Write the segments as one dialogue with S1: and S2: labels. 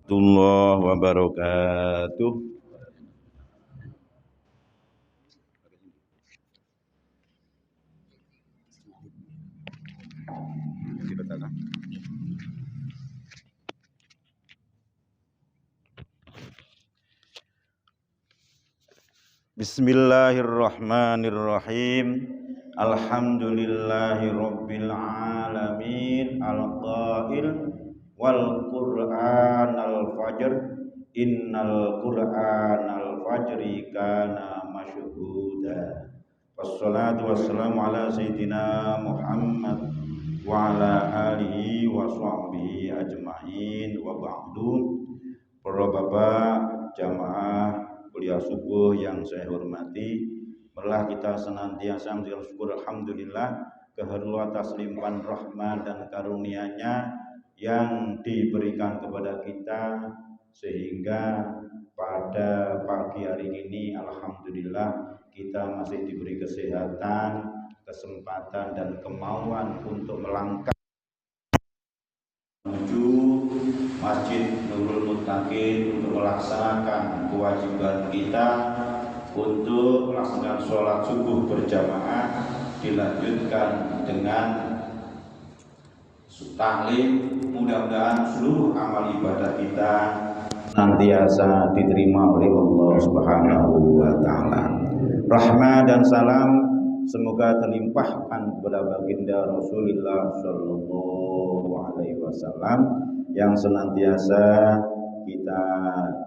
S1: warahmatullahi wabarakatuh. Bismillahirrahmanirrahim. Alhamdulillahirabbil alamin. Al-qail wal qur'anal fajr. Innal qur'anal fajri kana masyhuda. Wassalatu wassalamu ala sayyidina Muhammad wa ala alihi wa sahbihi ajma'in wa ba'du. Para bapak jamaah kuliah subuh yang saya hormati, marilah kita senantiasa mengucapkan syukur alhamdulillah keharuan atas limpahan rahmat dan karunia-Nya yang diberikan kepada kita, sehingga pada pagi hari ini alhamdulillah kita masih diberi kesehatan, kesempatan dan kemauan untuk melangkah menuju Masjid Nurul Muttaqin untuk melaksanakan kewajiban kita untuk melaksanakan sholat subuh berjamaah, dilanjutkan dengan taklim. Mudah-mudahan seluruh amal ibadah kita nantiasa diterima oleh Allah Subhanahu wa taala. Rahmat dan salam semoga terlimpahkan kepada baginda Rasulullah sallallahu alaihi wasallam yang senantiasa kita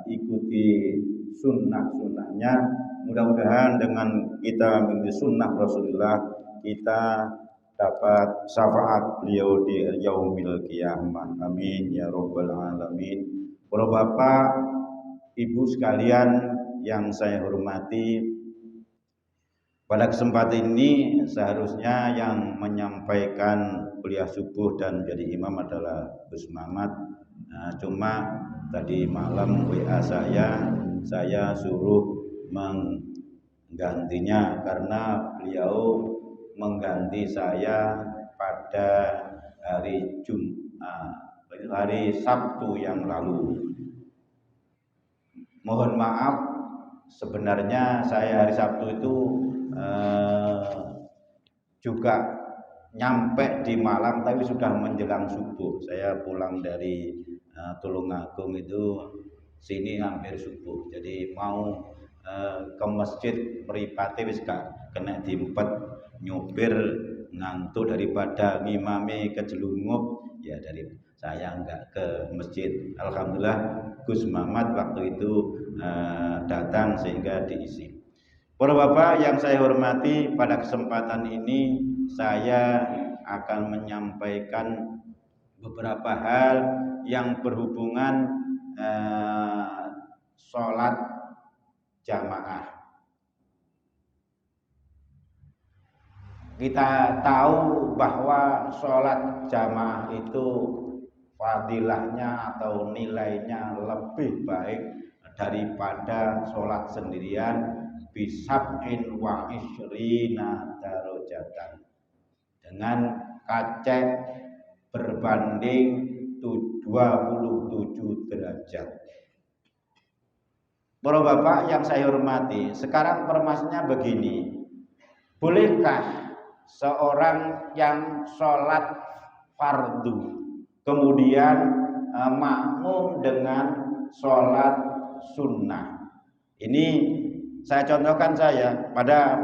S1: ikuti sunnah-sunnahnya. Mudah-mudahan dengan kita mengikuti sunnah Rasulullah, kita dapat syafaat beliau di yaumil qiyamah. Amin ya rabbal alamin. Para bapak, ibu sekalian yang saya hormati, pada kesempatan ini seharusnya yang menyampaikan kuliah subuh dan jadi imam adalah Gus Mamat. Cuma tadi malam WA saya suruh menggantinya karena beliau mengganti saya pada hari Sabtu yang lalu. Mohon maaf, sebenarnya saya hari Sabtu itu juga nyampe di Malang tapi sudah menjelang subuh. Saya pulang dari Tulungagung itu sini hampir subuh. Jadi mau ke masjid mripate wis gak kena diempet nyopir ngantuk daripada ngimami kejelungup, ya dari saya enggak ke masjid. Alhamdulillah Gus Mamat waktu itu datang sehingga diisi. Para bapak yang saya hormati, pada kesempatan ini saya akan menyampaikan beberapa hal yang berhubungan sholat jamaah. Kita tahu bahwa sholat jamaah itu fadilahnya atau nilainya lebih baik daripada sholat sendirian, bisab'in wa isyrina darajatan, dengan kacek berbanding 27 derajat. Para bapak yang saya hormati, sekarang permasalahannya begini, bolehkah seorang yang sholat fardu kemudian makmum dengan sholat sunnah? Ini saya contohkan, saya pada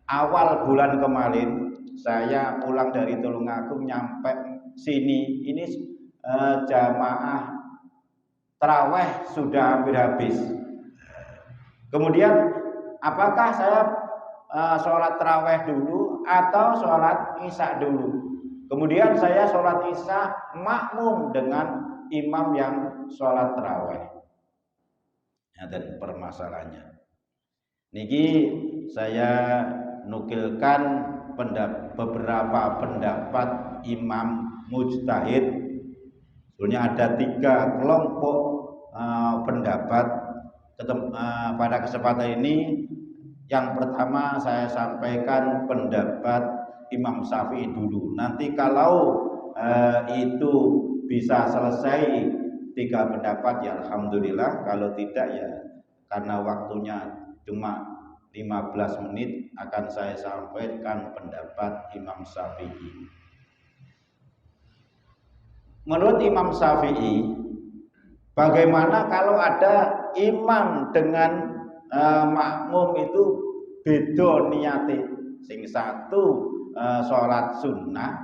S1: awal bulan kemarin saya pulang dari Tulungagung nyampe sini, ini jamaah taraweh sudah hampir habis. Kemudian apakah saya sholat taraweh dulu atau sholat isya dulu? Kemudian saya sholat isya makmum dengan imam yang sholat taraweh. Dan permasalahannya niki saya nukilkan beberapa pendapat imam mujtahid. Sebenarnya ada 3 kelompok pendapat. Pada kesempatan ini yang pertama saya sampaikan pendapat Imam Syafi'i dulu. Nanti kalau itu bisa selesai tiga pendapat ya alhamdulillah, kalau tidak ya karena waktunya cuma 15 menit akan saya sampaikan pendapat Imam Syafi'i. Menurut Imam Syafi'i, bagaimana kalau ada imam dengan makmum itu beda niate, sing satu sholat sunnah,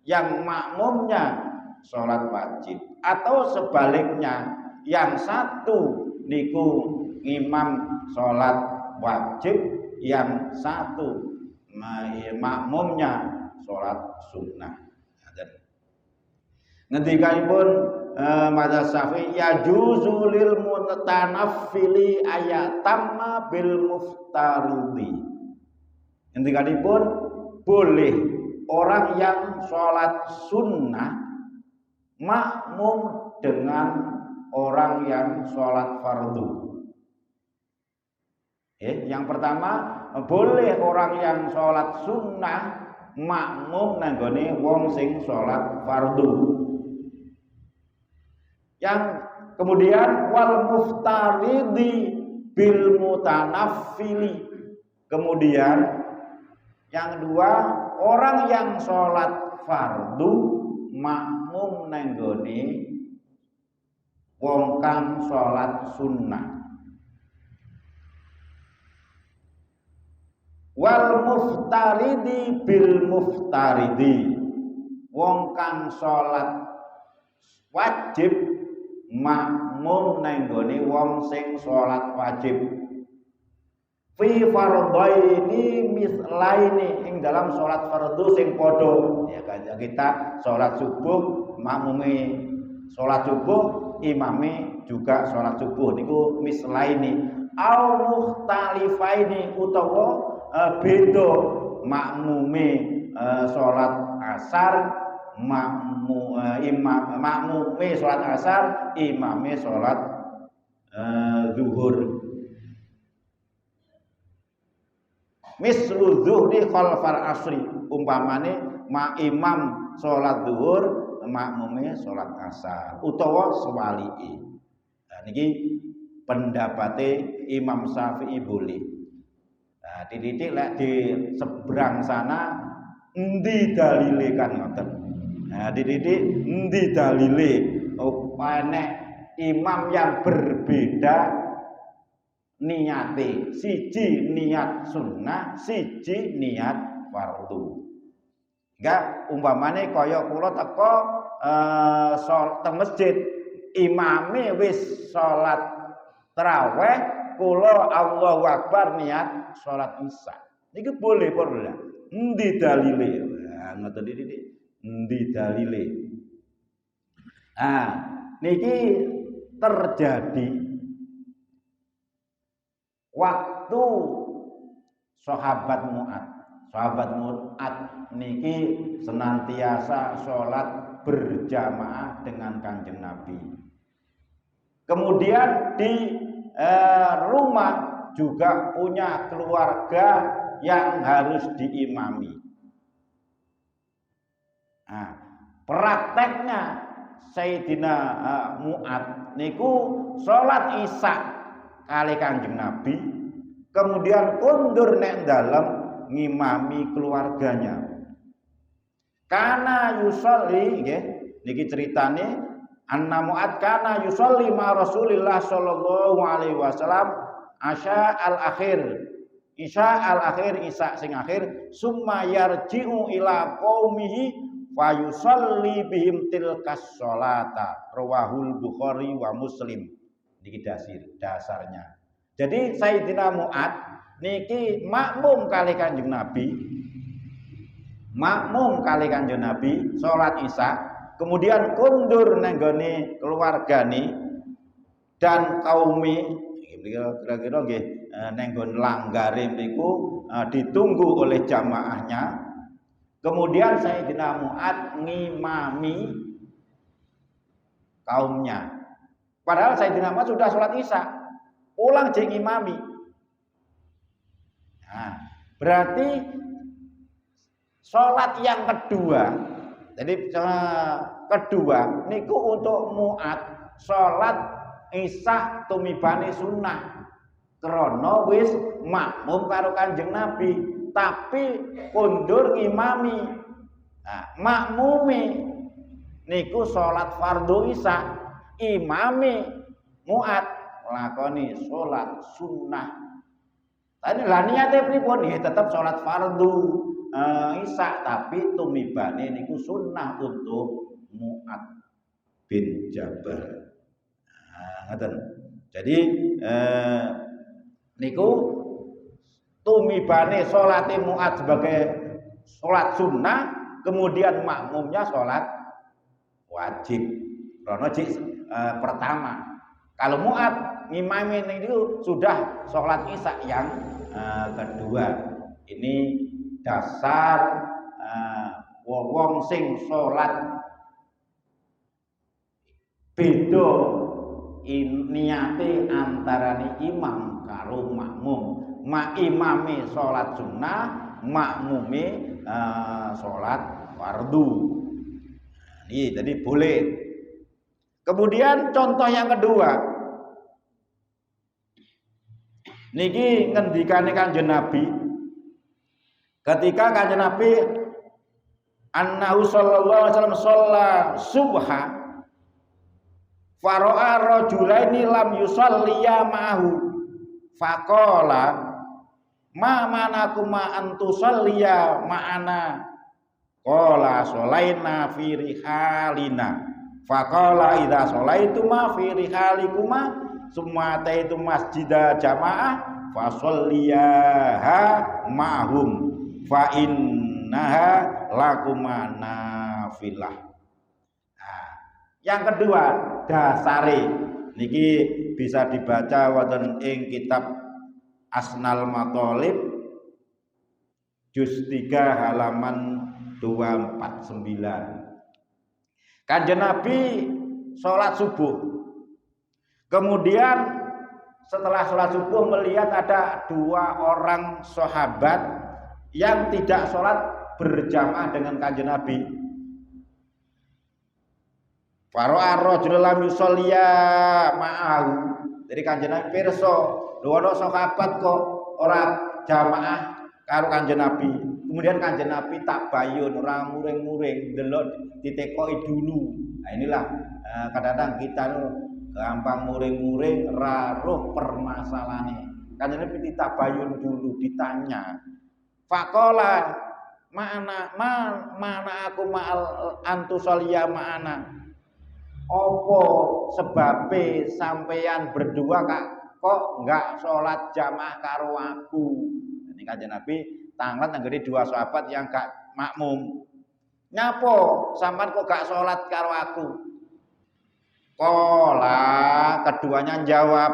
S1: yang makmumnya sholat wajib, atau sebaliknya yang satu niku imam sholat wajib, yang satu makmumnya sholat sunnah. Ngendikanipun mazhab Syafi'i yajuzu lil mutanaffili ayatamma bil muftaridi. Ngendikanipun boleh orang yang sholat sunnah makmum dengan orang yang sholat fardu. Yang pertama, boleh orang yang sholat sunnah makmum nanggone wong sing sholat fardu. Yang kemudian wal muftaridi bil mutanaffili. Kemudian yang kedua, orang yang sholat fardu makmum nanggone wong kang sholat sunnah. Wal muftaridi bil muftaridi, wong kang sholat wajib makmum nanggone wong sing sholat wajib. Fi fardhaini mislaini, ing dalam sholat fardu sing padha. Ya kan kita sholat subuh makmume sholat subuh, imame juga sholat subuh, niku mislaini. Au mukhtalifaini, utawa beda makmume sholat asar, makmume sholat asar, imame sholat zuhur. Mislu zuhri khalfal asri, umpamane imam sholat zuhur, makmume sholat asar, utawa sewalike. Nah niki pendapate Imam Syafi'i boleh. Nah, dididik lek di seberang sana endi dalile kan ngoten. Nah, dididik endi dalile nek imam yang berbeda niate, siji niat sunnah, siji niat fardu. Enggak umpamane kaya kula teko teng masjid, imame wis salat tarawih, kula Allahu Akbar niat salat Isya. Niki boleh apa ora? Endi dalile? Nah, ngoten iki. Endi dalile? Ah, niki terjadi waktu sahabat Mu'ad. Sahabat Mu'ad niki senantiasa sholat berjamaah dengan Kanjeng Nabi. Kemudian di rumah juga punya keluarga yang harus diimami. Nah, prakteknya Sayyidina Mu'ad niku sholat Isya kali Kanjeng Nabi, kemudian kundur nek dalem ngimami keluarganya. Kana yusolli, nggih, niki ceritane anna Mu'ad kana yusolli ma Rasulillah sallallahu alaihi wasallam Isya al-akhir, Isya sing akhir, summa yarji'u ila qaumihi fa yusolli bihim tilkas sholata, rawahul Bukhari wa Muslim. Niki dasarnya. Jadi Sayyidina Mu'ad niki makmum kali Kanjeng Nabi, salat Isya, kemudian kundur nenggone keluargane dan kaumi, kira-kira nggih nenggon langgare mriku ditunggu oleh jamaahnya. Kemudian Sayyidina Mu'ad ngimami kaumnya. Padahal Sayyidina Mu'ad sudah sholat Isya, pulang jeng imami. Nah, berarti sholat yang kedua, jadi kedua niku untuk Mu'ad salat isya tumibane sunnah krana wis makmum karo Kanjeng Nabi, tapi kondur ngimami. Nah, makmume niku salat fardhu isya, imame muat lakoni salat sunnah. Tadi lah niate pripun? Ya tetap salat fardhu isya, tapi tumibane niku sunnah untuk Mu'ad bin Jabal. Ngoten. Jadi niku tumibane salate Mu'ad sebagai salat sunnah, kemudian makmumnya salat wajib. Rono pertama. Kalau Mu'ad ngimami itu sudah salat isya yang kedua. Ini dasar wong sing salat beda niate antarane imam karo makmum. Imame salat sunnah, makmume salat fardu. Ini jadi boleh. Kemudian contoh yang kedua, niki ngendikane Kanjeng Nabi ketika Kanjeng Nabi annahu sallallahu alaihi wasallam shalla subha fara'a rajulaini lam yusalliya ma'ahu faqala ma manakuma antusalliya ma'ana qala sholaina fi rihalina faqala idza sholaituma fi rihalikuma summa taitu masjidah jamaah fasolliyaha ma'hum fa innaha lakuma nafilah. Nah, yang kedua dasare niki bisa dibaca wonten ing kitab Asnal Mathalib juz 3 halaman 249. Kanjeng Nabi sholat subuh. Kemudian setelah sholat subuh melihat ada dua orang sahabat yang tidak sholat berjamaah dengan Kanjeng Nabi. Fara'a rajulun lam yusalliya ma'ahu. Jadi Kanjeng Nabi pirsa, lho ana sahabat kok ora jamaah karo Kanjeng Nabi. Kemudian Kanjeng Nabi tak bayun, ora muring-muring, delok ditekoki dulu. Nah inilah kadang-kadang kita gampang muring-muring ra roh permasalahane. Kanjeng Nabi ditabayun dulu, ditanya. Faqala mana aku ma'al antusalliya ma'ana. Apa sebabe sampeyan berdua kok enggak sholat jamaah karo aku? Ini Kanjeng Nabi tanglet nanggone dua sahabat yang gak makmum. Nyapo sampean kok gak sholat karo aku? Kola keduanya jawab,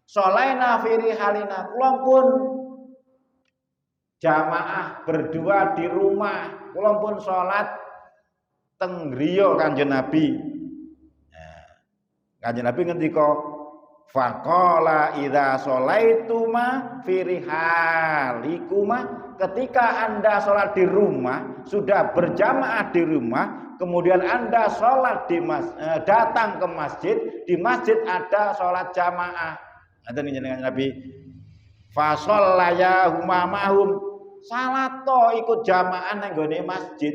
S1: sholaina fi rihalina, kula pun jamaah berdua di rumah, kula pun sholat teng griya Kanjeng Nabi. Kanjeng Nabi ngendika faqala idza sholaituma fi rihalikuma, ketika Anda sholat di rumah, sudah berjamaah di rumah, kemudian Anda sholat datang ke masjid, di masjid ada sholat jamaah. Ngaten jenengan Nabi fa shallaya huma mahum, salato ikut jamaah nang gone masjid.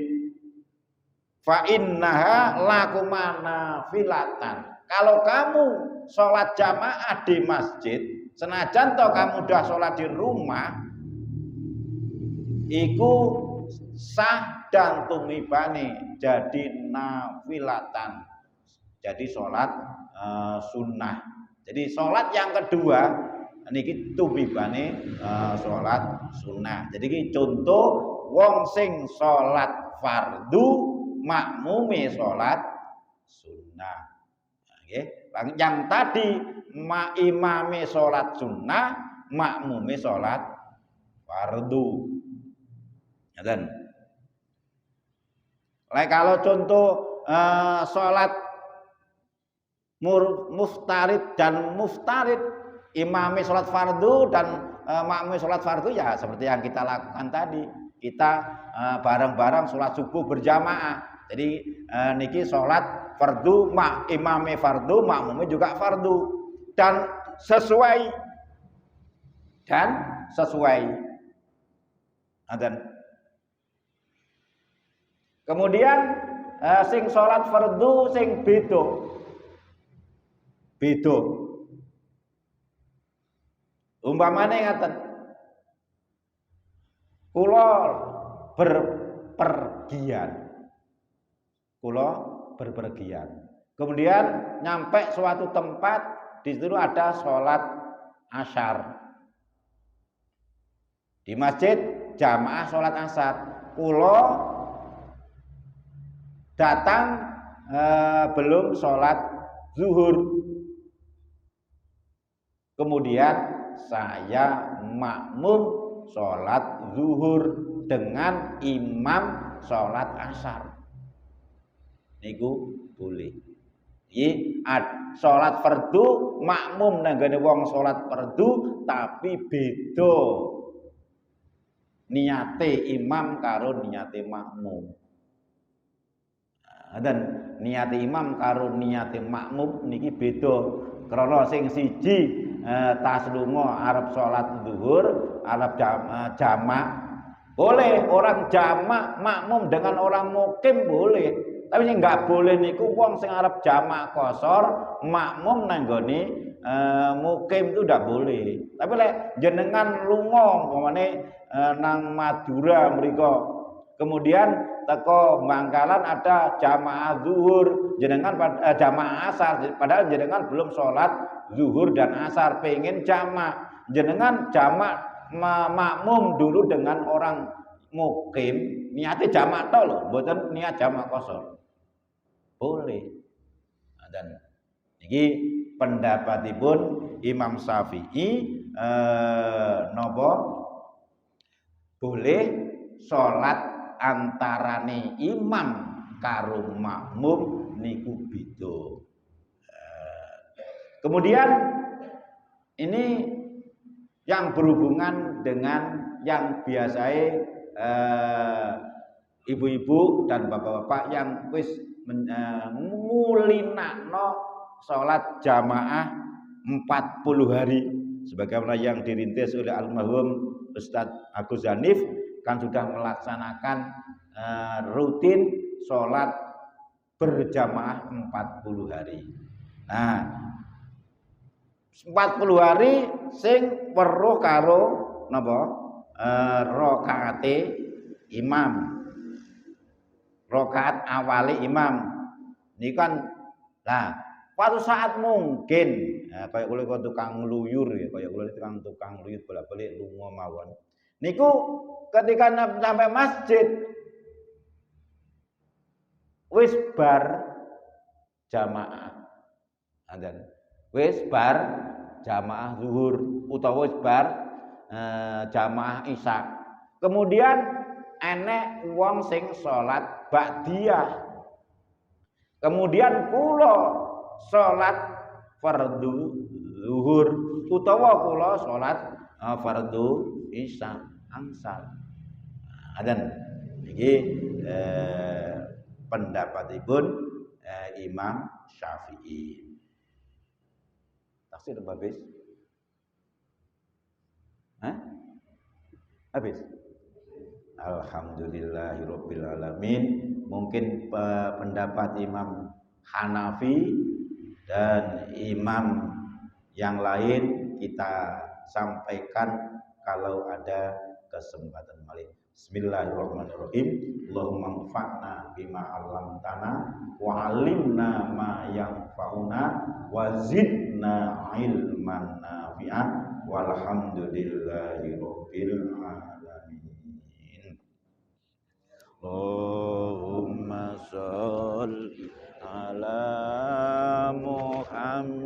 S1: Fa innaha lakumana filatan. Kalau kamu sholat jamaah di masjid, senajan toh kamu udah sholat di rumah, iku sah dan tumibane jadi nafilatan, jadi sholat sunnah. Jadi sholat yang kedua niki tumibane sholat sunnah. Jadi ini contoh wong sing sholat fardu makmume sholat sunnah. Okay. Yang tadi imame sholat sunnah, makmume sholat fardu. Dan kalau contoh sholat muftarid dan muftarid, imame sholat fardu dan makmume sholat fardu, ya seperti yang kita lakukan tadi. Kita bareng-bareng sholat subuh berjamaah. Jadi niki salat fardu, imame fardu, makmume juga fardu dan sesuai Adzan. Kemudian sing salat fardu sing beda. Umpamane ngaten. Kula berpergian. Kemudian nyampe suatu tempat, di situ ada sholat asyar. Di masjid jamaah sholat asyar. Kula datang belum sholat zuhur. Kemudian saya makmum sholat zuhur dengan imam sholat asyar. Niku boleh. Iki sholat fardu makmum nanggane wong sholat fardu tapi beda niate imam karo niate makmum. Dan niate imam karo niate makmum niki beda. Krana sing siji tas lunga arep sholat zuhur, arep jamak. Boleh orang jamak makmum dengan orang mukim boleh. Tapi sing enggak boleh niku wong sing arep jamak kosor makmum nanggone mukim itu udah boleh. Tapi lek jenengan lunga umpamane nang Madura mriku. Kemudian teko Bangkalan ada jamaah zuhur, jenengan jamaah asar, padahal jenengan belum sholat zuhur dan asar, pengen jamak, jenengan jamak makmum dulu dengan orang mukim, niatnya jamak tol loh, bukan niat jamak kosor, boleh. Dan ini pendapatipun Imam Syafi'i nopo boleh sholat antarane imam karo makmum niku beda. Kemudian ini yang berhubungan dengan yang biasanya ibu-ibu dan bapak-bapak yang wis ngulinakno sholat jamaah 40 hari sebagaimana yang dirintis oleh almarhum Ustadz Agus Hanif kan sudah melaksanakan rutin sholat berjamaah 40 hari. Nah, 40 hari sing weruh karo napa? Rakaate imam. Rakaat awali imam. Ini kan nah, suatu saat mungkin kayak kula tukang ngluyur ya, kayak kula tukang ngluyur bolak-balik lunga mawon. Niku ketika sampai masjid wis bar jamaah adzan, wis bar jamaah zuhur utawa wis bar jamaah isya. Kemudian enek wong sing salat ba'diyah. Kemudian kula salat fardu zuhur utawa kula salat fardu isya angsal. Dan iki pendapatipun Imam Syafi'i. Tafsir habis? Habis. Alhamdulillahirabbil alamin. Mungkin pendapat Imam Hanafi dan imam yang lain kita sampaikan kalau ada kesempatan balik. Bismillahirrahmanirrahim. Allahumma anfa'na bima 'allamtana wa 'allimna ma yanfa'una wa zidna ilman nafi'an walhamdulillahirabbil alamin. Allahumma shalli ala Muhammad